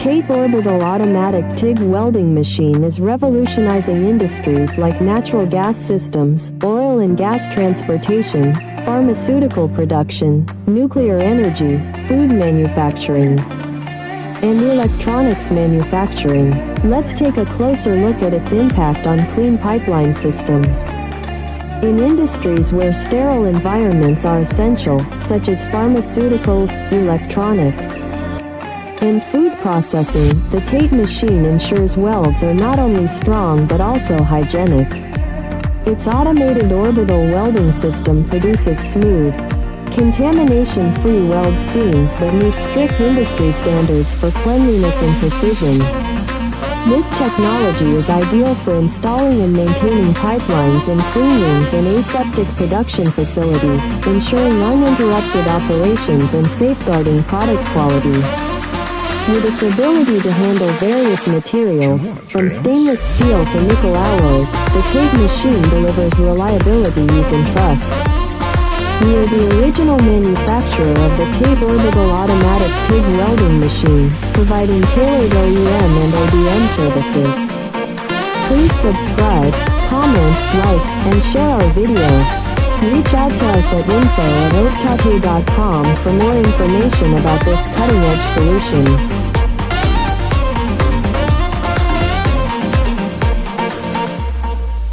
TATE Orbital Automatic TIG Welding Machine is revolutionizing industries like natural gas systems, oil and gas transportation, pharmaceutical production, nuclear energy, food manufacturing, and electronics manufacturing. Let's take a closer look at its impact on clean pipeline systems. In industries where sterile environments are essential, such as pharmaceuticals, electronics, and food processing, the TATE machine ensures welds are not only strong but also hygienic. Its automated orbital welding system produces smooth, contamination-free weld seams that meet strict industry standards for cleanliness and precision. This technology is ideal for installing and maintaining pipelines in clean rooms and aseptic production facilities, ensuring uninterrupted operations and safeguarding product quality. With its ability to handle various materials, from stainless steel to nickel alloys, the TATE machine delivers reliability you can trust. We are the original manufacturer of the TATE Orbital Automatic TIG Welding Machine, providing tailored OEM and ODM services. Please subscribe, comment, like, and share our video. Reach out to us at info@otate.com for more information about this cutting-edge solution.